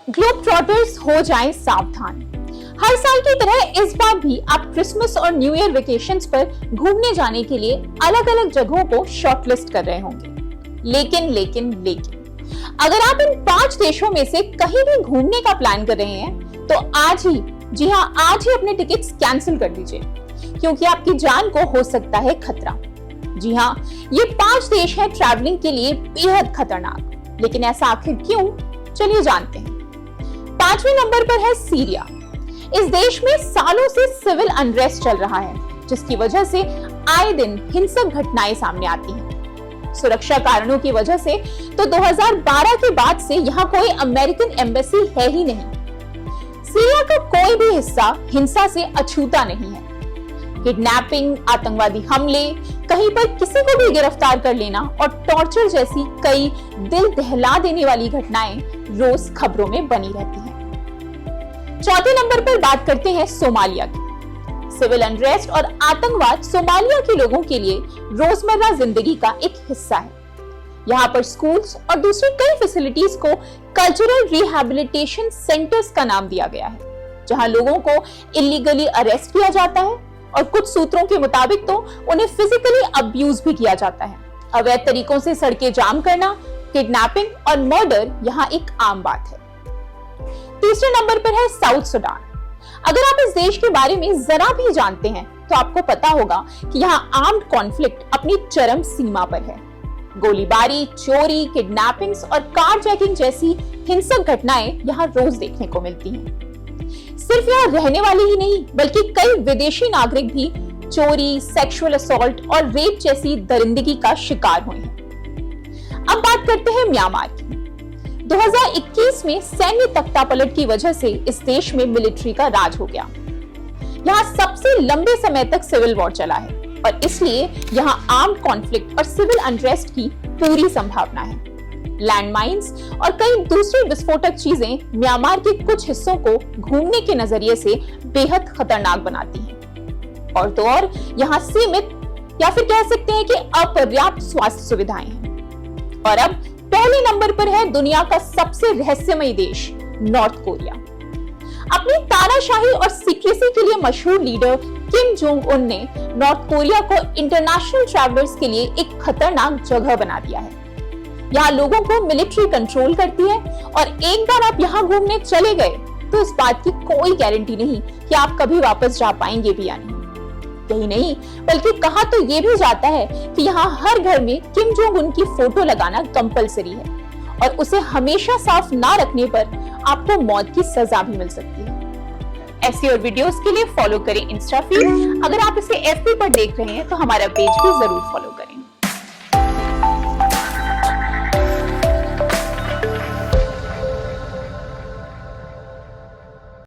Globe trotters हो जाएं सावधान। हर साल की तरह इस बार भी आप क्रिसमस और न्यू ईयर वेकेशंस पर घूमने जाने के लिए अलग अलग जगहों को शॉर्टलिस्ट कर रहे होंगे। लेकिन अगर आप इन 5 देशों में से कहीं भी घूमने का प्लान कर रहे हैं तो आज ही अपने टिकट्स कैंसिल कर दीजिए, क्योंकि आपकी जान को हो सकता है खतरा। जी हाँ, ये 5 देश हैं ट्रैवलिंग के लिए बेहद खतरनाक। लेकिन ऐसा आखिर क्यों, चलिए जानते हैं। 5वें नंबर पर है सीरिया। इस देश में सालों से सिविल अनरेस्ट चल रहा है, जिसकी वजह से आए दिन हिंसक घटनाएं सामने आती हैं। सुरक्षा कारणों की वजह से तो 2012 के बाद से यहाँ कोई अमेरिकन एम्बेसी है ही नहीं। सीरिया का कोई भी हिस्सा हिंसा से अछूता नहीं है। किडनैपिंग, आतंकवादी हमले, कहीं पर किसी को भी गिरफ्तार कर लेना और टॉर्चर जैसी कई दिल दहला देने वाली घटनाएं रोज खबरों में बनी रहती हैं। 4थे नंबर पर बात करते हैं सोमालिया की। सिविल अनरेस्ट और आतंकवाद सोमालिया के लोगों के लिए रोजमर्रा जिंदगी का एक हिस्सा है। यहाँ पर स्कूल्स और दूसरी कई फैसिलिटीज को कल्चरल रिहैबिलिटेशन सेंटर्स का नाम दिया गया है, जहाँ लोगों को इलीगली अरेस्ट किया जाता है और कुछ सूत्रों के मुताबिक तो उन्हें फिजिकली अब्यूज भी किया जाता है। अवैध तरीकों से सड़कें जाम करना, किडनैपिंग और मर्डर यहाँ एक आम बात है। 3रे नंबर पर है साउथ सुडान। अगर आप इस देश के बारे में जरा भी जानते हैं तो आपको पता होगा कि यहाँ आर्म्ड कॉन्फ्लिक्ट अपनी चरम सीमा पर है। गोलीबारी, चोरी, किडनैपिंग्स और कारजैकिंग जैसी हिंसक घटनाएं यहाँ रोज देखने को मिलती हैं। सिर्फ यहाँ रहने वाले ही नहीं, बल्कि कई विदेशी नागरिक भी चोरी, सेक्सुअल असॉल्ट और रेप जैसी दरिंदगी का शिकार हुए हैं। अब बात करते हैं म्यांमार की। 2021 में सैन्य तख्तापलट की वजह से इस देश में मिलिट्री का राज हो गया। यहाँ सबसे लंबे समय तक सिविल वॉर चला है और इसलिए यहाँ आर्म्ड कॉन्फ्लिक्ट और सिविल अनरेस्ट की पूरी संभावना है। लैंडमाइंस और कई दूसरी विस्फोटक चीजें म्यांमार के कुछ हिस्सों को घूमने के नजरिए से बेहद खतरनाक बनाती हैं। और तो और यहाँ सीमित या फिर कह सकते हैं कि अपर्याप्त स्वास्थ्य सुविधाएं हैं। और अब पहले नंबर पर है दुनिया का सबसे रहस्यमयी देश, नॉर्थ कोरिया। अपनी तानाशाही और सीक्रेसी के लिए मशहूर लीडर किम जोंग उन ने नॉर्थ कोरिया को इंटरनेशनल ट्रैवलर्स के लिए एक खतरनाक जगह बना दिया है। यहाँ लोगों को मिलिट्री कंट्रोल करती है और एक बार आप यहाँ घूमने चले गए तो इस बात की कोई गारंटी नहीं कि आप कभी वापस जा पाएंगे भी या नहीं। यही नहीं, बल्कि कहा तो ये भी जाता है कि यहाँ हर घर में किम जोंग उन की फोटो लगाना कंपलसरी है और उसे हमेशा साफ ना रखने पर आपको मौत की सजा भी मिल सकती है। ऐसी और वीडियोस के लिए फॉलो करें इंस्टा फीड। अगर आप इसे FB पर देख रहे हैं तो हमारा पेज भी जरूर फॉलो करें।